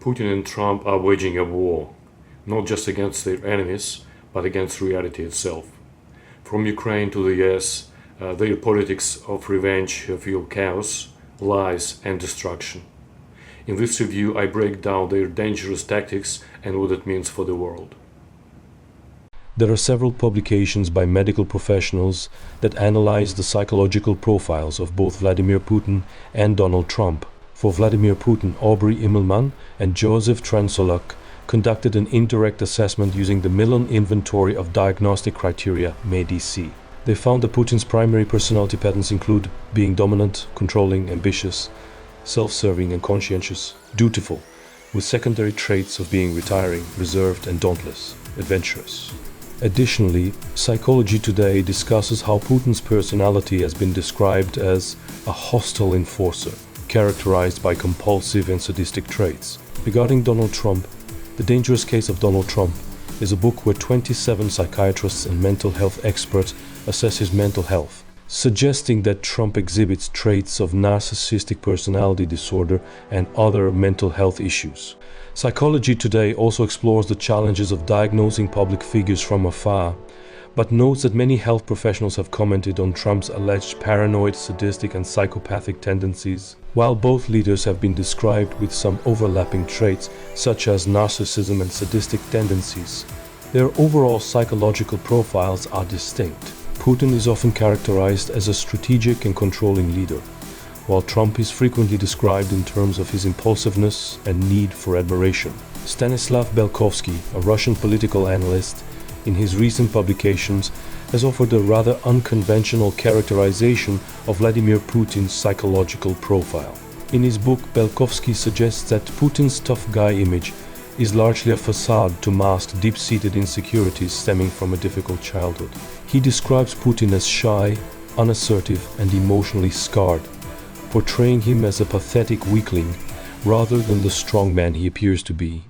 Putin and Trump are waging a war, not just against their enemies, but against reality itself. From Ukraine to the US, their politics of revenge fuel chaos, lies, and destruction. In this review, I break down their dangerous tactics and what it means for the world. There are several publications by medical professionals that analyze the psychological profiles of both Vladimir Putin and Donald Trump. For Vladimir Putin, Aubrey Immelman and Joseph Transolak conducted an indirect assessment using the Millon inventory of diagnostic criteria, MIDC. They found that Putin's primary personality patterns include being dominant, controlling, ambitious, self-serving and conscientious, dutiful, with secondary traits of being retiring, reserved and dauntless, adventurous. Additionally, Psychology Today discusses how Putin's personality has been described as a hostile enforcer, characterized by compulsive and sadistic traits. Regarding Donald Trump, The Dangerous Case of Donald Trump is a book where 27 psychiatrists and mental health experts assess his mental health, suggesting that Trump exhibits traits of narcissistic personality disorder and other mental health issues. Psychology Today also explores the challenges of diagnosing public figures from afar, but notes that many health professionals have commented on Trump's alleged paranoid, sadistic and psychopathic tendencies. While both leaders have been described with some overlapping traits, such as narcissism and sadistic tendencies, their overall psychological profiles are distinct. Putin is often characterized as a strategic and controlling leader, while Trump is frequently described in terms of his impulsiveness and need for admiration. Stanislav Belkovsky, a Russian political analyst, in his recent publications has offered a rather unconventional characterization of Vladimir Putin's psychological profile. In his book, Belkovsky suggests that Putin's tough guy image is largely a facade to mask deep-seated insecurities stemming from a difficult childhood. He describes Putin as shy, unassertive and emotionally scarred, portraying him as a pathetic weakling rather than the strong man he appears to be.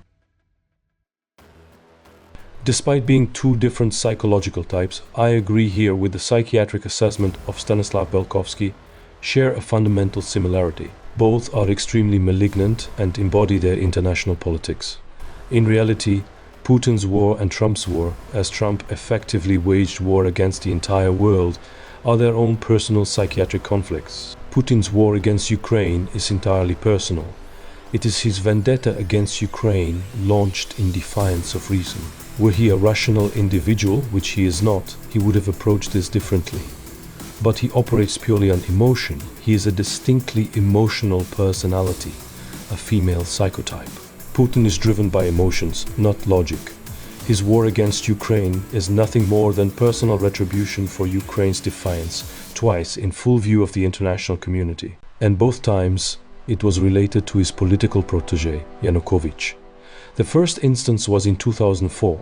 Despite being two different psychological types, I agree here with the psychiatric assessment of Stanislav Belkovsky share a fundamental similarity. Both are extremely malignant and embody their international politics. In reality, Putin's war and Trump's war, as Trump effectively waged war against the entire world, are their own personal psychiatric conflicts. Putin's war against Ukraine is entirely personal. It is his vendetta against Ukraine launched in defiance of reason. Were he a rational individual, which he is not, he would have approached this differently. But he operates purely on emotion. He is a distinctly emotional personality, a female psychotype. Putin is driven by emotions, not logic. His war against Ukraine is nothing more than personal retribution for Ukraine's defiance, twice in full view of the international community. And both times, it was related to his political protégé, Yanukovych. The first instance was in 2004,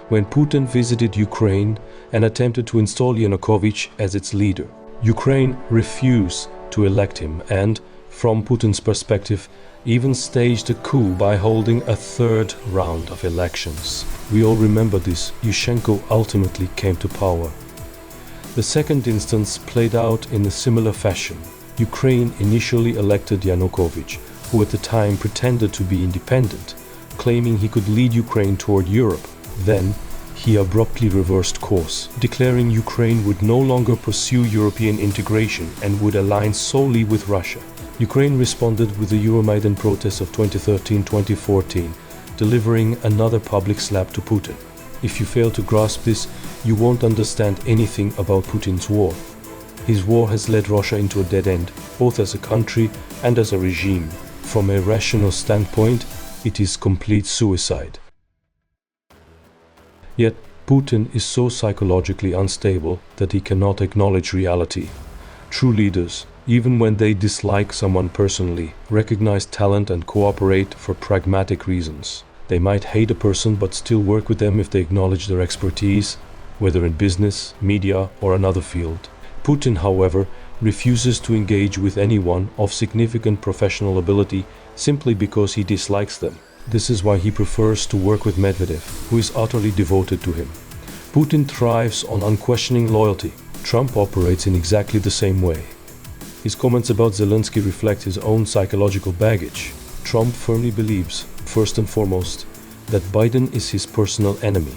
when Putin visited Ukraine and attempted to install Yanukovych as its leader. Ukraine refused to elect him and, from Putin's perspective, even staged a coup by holding a third round of elections. We all remember this. Yushchenko ultimately came to power. The second instance played out in a similar fashion. Ukraine initially elected Yanukovych, who at the time pretended to be independent, claiming he could lead Ukraine toward Europe. Then, he abruptly reversed course, declaring Ukraine would no longer pursue European integration and would align solely with Russia. Ukraine responded with the Euromaidan protests of 2013-2014, delivering another public slap to Putin. If you fail to grasp this, you won't understand anything about Putin's war. His war has led Russia into a dead end, both as a country and as a regime. From a rational standpoint, it is complete suicide. Yet, Putin is so psychologically unstable that he cannot acknowledge reality. True leaders, even when they dislike someone personally, recognize talent and cooperate for pragmatic reasons. They might hate a person but still work with them if they acknowledge their expertise, whether in business, media, or another field. Putin, however, refuses to engage with anyone of significant professional ability simply because he dislikes them. This is why he prefers to work with Medvedev, who is utterly devoted to him. Putin thrives on unquestioning loyalty. Trump operates in exactly the same way. His comments about Zelensky reflect his own psychological baggage. Trump firmly believes, first and foremost, that Biden is his personal enemy,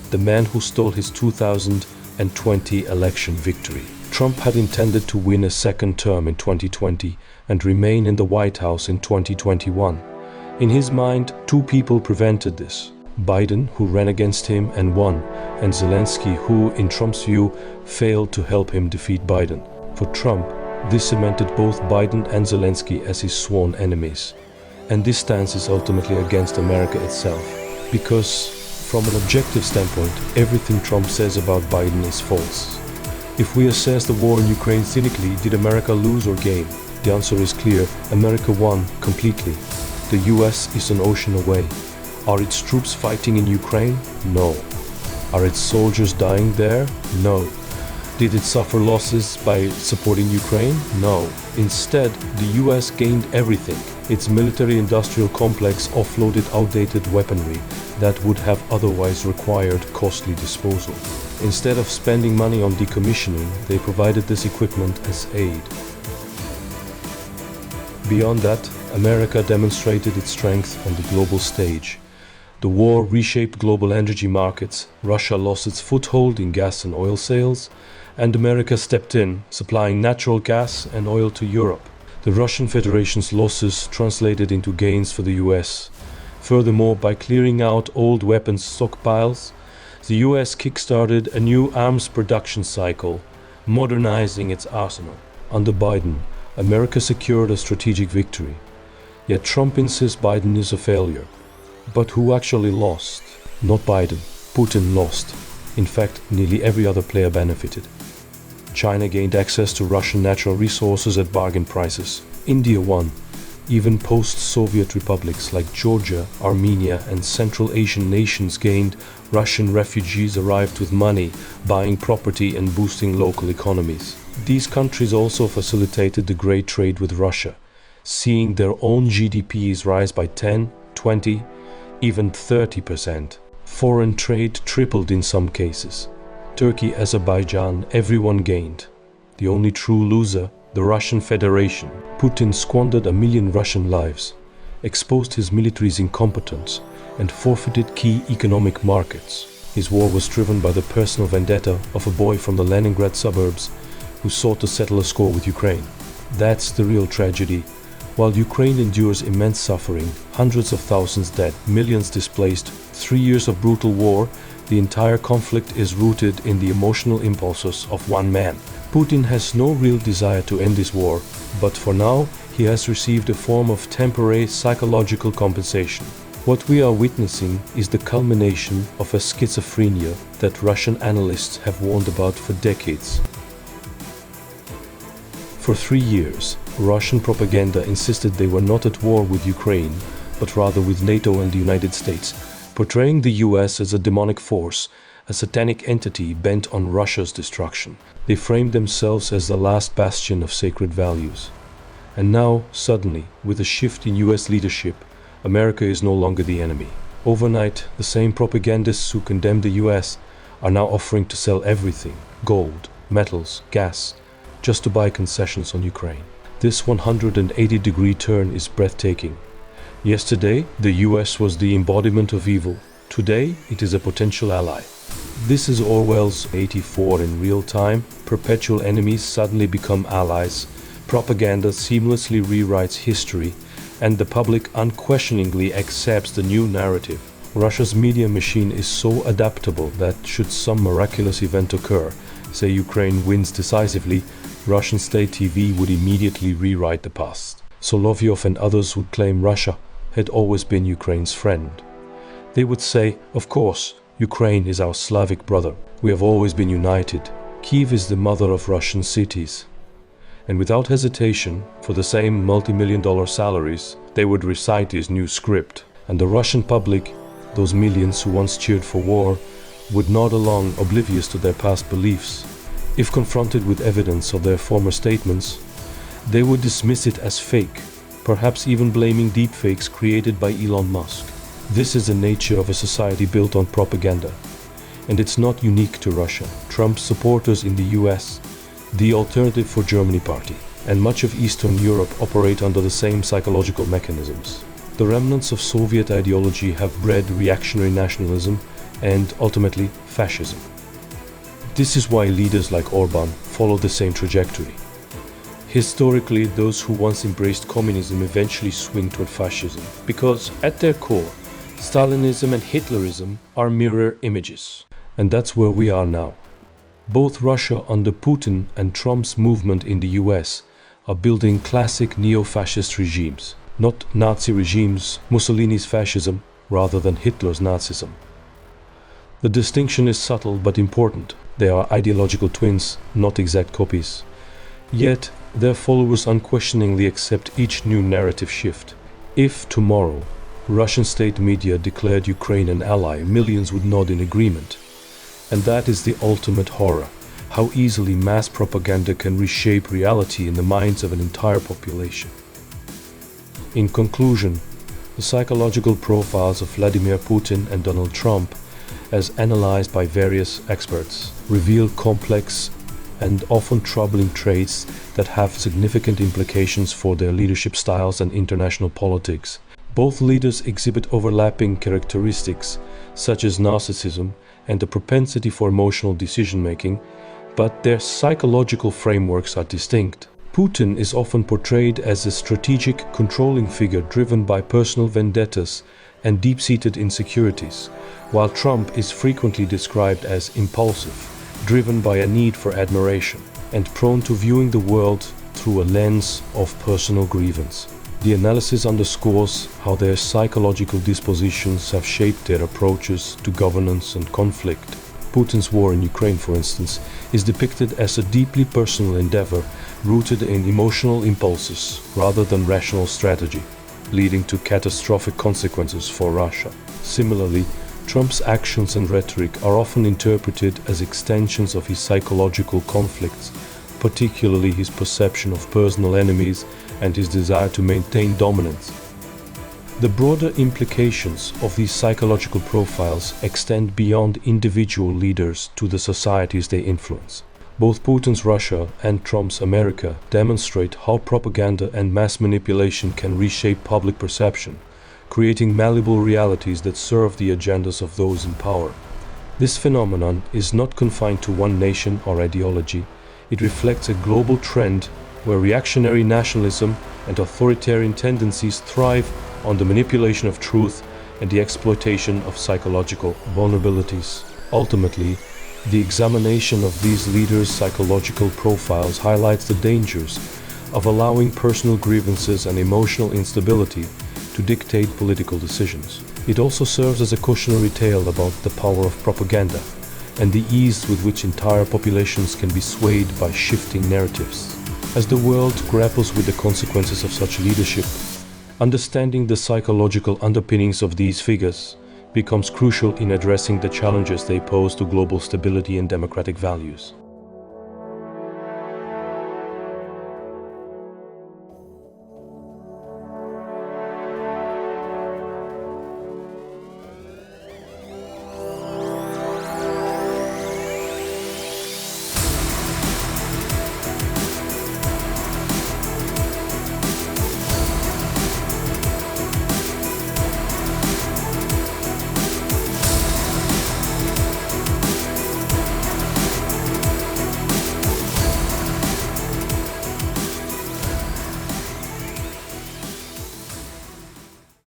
the man who stole his 2020 election victory. Trump had intended to win a second term in 2020 and remain in the White House in 2021. In his mind, two people prevented this: Biden, who ran against him and won, and Zelensky, who, in Trump's view, failed to help him defeat Biden. For Trump, this cemented both Biden and Zelensky as his sworn enemies. And this stance is ultimately against America itself, because, from an objective standpoint, everything Trump says about Biden is false. If we assess the war in Ukraine cynically, did America lose or gain? The answer is clear: America won completely. The US is an ocean away. Are its troops fighting in Ukraine? No. Are its soldiers dying there? No. Did it suffer losses by supporting Ukraine? No. Instead, the US gained everything. Its military-industrial complex offloaded outdated weaponry that would have otherwise required costly disposal. Instead of spending money on decommissioning, they provided this equipment as aid. Beyond that, America demonstrated its strength on the global stage. The war reshaped global energy markets, Russia lost its foothold in gas and oil sales, and America stepped in, supplying natural gas and oil to Europe. The Russian Federation's losses translated into gains for the US. Furthermore, by clearing out old weapons stockpiles, the US kick-started a new arms production cycle, modernizing its arsenal. Under Biden, America secured a strategic victory. Yet Trump insists Biden is a failure. But who actually lost? Not Biden. Putin lost. In fact, nearly every other player benefited. China gained access to Russian natural resources at bargain prices. India won. Even post-Soviet republics like Georgia, Armenia, and Central Asian nations gained. Russian refugees arrived with money, buying property and boosting local economies. These countries also facilitated the great trade with Russia, seeing their own GDPs rise by 10, 20, even 30%. Foreign trade tripled in some cases. Turkey, Azerbaijan, everyone gained. The only true loser, the Russian Federation. Putin squandered 1 million Russian lives, exposed his military's incompetence, and forfeited key economic markets. His war was driven by the personal vendetta of a boy from the Leningrad suburbs who sought to settle a score with Ukraine. That's the real tragedy. While Ukraine endures immense suffering, hundreds of thousands dead, millions displaced, 3 years of brutal war, the entire conflict is rooted in the emotional impulses of one man. Putin has no real desire to end this war, but for now he has received a form of temporary psychological compensation. What we are witnessing is the culmination of a schizophrenia that Russian analysts have warned about for decades. For 3 years, Russian propaganda insisted they were not at war with Ukraine, but rather with NATO and the United States, portraying the US as a demonic force, a satanic entity bent on Russia's destruction. They framed themselves as the last bastion of sacred values. And now, suddenly, with a shift in US leadership, America is no longer the enemy. Overnight, the same propagandists who condemned the US are now offering to sell everything, gold, metals, gas, just to buy concessions on Ukraine. This 180-degree turn is breathtaking. Yesterday, the US was the embodiment of evil. Today, it is a potential ally. This is Orwell's 84 in real time. Perpetual enemies suddenly become allies. Propaganda seamlessly rewrites history, and the public unquestioningly accepts the new narrative. Russia's media machine is so adaptable that should some miraculous event occur, say Ukraine wins decisively, Russian state TV would immediately rewrite the past. Solovyov and others would claim Russia had always been Ukraine's friend. They would say, of course, Ukraine is our Slavic brother. We have always been united. Kiev is the mother of Russian cities. And without hesitation, for the same multi-million-dollar salaries, they would recite this new script. And the Russian public, those millions who once cheered for war, would nod along oblivious to their past beliefs. If confronted with evidence of their former statements, they would dismiss it as fake, perhaps even blaming deepfakes created by Elon Musk. This is the nature of a society built on propaganda. And it's not unique to Russia. Trump's supporters in the US, the Alternative for Germany party, and much of Eastern Europe operate under the same psychological mechanisms. The remnants of Soviet ideology have bred reactionary nationalism and, ultimately, fascism. This is why leaders like Orban follow the same trajectory. Historically, those who once embraced communism eventually swing toward fascism, because, at their core, Stalinism and Hitlerism are mirror images. And that's where we are now. Both Russia under Putin and Trump's movement in the US are building classic neo-fascist regimes, not Nazi regimes, Mussolini's fascism, rather than Hitler's Nazism. The distinction is subtle but important. They are ideological twins, not exact copies. Yet, their followers unquestioningly accept each new narrative shift. If tomorrow, Russian state media declared Ukraine an ally, millions would nod in agreement. And that is the ultimate horror, how easily mass propaganda can reshape reality in the minds of an entire population. In conclusion, the psychological profiles of Vladimir Putin and Donald Trump, as analyzed by various experts, reveal complex and often troubling traits that have significant implications for their leadership styles and international politics. Both leaders exhibit overlapping characteristics, such as narcissism and a propensity for emotional decision-making, but their psychological frameworks are distinct. Putin is often portrayed as a strategic, controlling figure driven by personal vendettas and deep-seated insecurities, while Trump is frequently described as impulsive, driven by a need for admiration, and prone to viewing the world through a lens of personal grievance. The analysis underscores how their psychological dispositions have shaped their approaches to governance and conflict. Putin's war in Ukraine, for instance, is depicted as a deeply personal endeavor rooted in emotional impulses rather than rational strategy, leading to catastrophic consequences for Russia. Similarly, Trump's actions and rhetoric are often interpreted as extensions of his psychological conflicts, particularly his perception of personal enemies and his desire to maintain dominance. The broader implications of these psychological profiles extend beyond individual leaders to the societies they influence. Both Putin's Russia and Trump's America demonstrate how propaganda and mass manipulation can reshape public perception, creating malleable realities that serve the agendas of those in power. This phenomenon is not confined to one nation or ideology. It reflects a global trend where reactionary nationalism and authoritarian tendencies thrive on the manipulation of truth and the exploitation of psychological vulnerabilities. Ultimately, the examination of these leaders' psychological profiles highlights the dangers of allowing personal grievances and emotional instability to dictate political decisions. It also serves as a cautionary tale about the power of propaganda and the ease with which entire populations can be swayed by shifting narratives. As the world grapples with the consequences of such leadership, understanding the psychological underpinnings of these figures becomes crucial in addressing the challenges they pose to global stability and democratic values.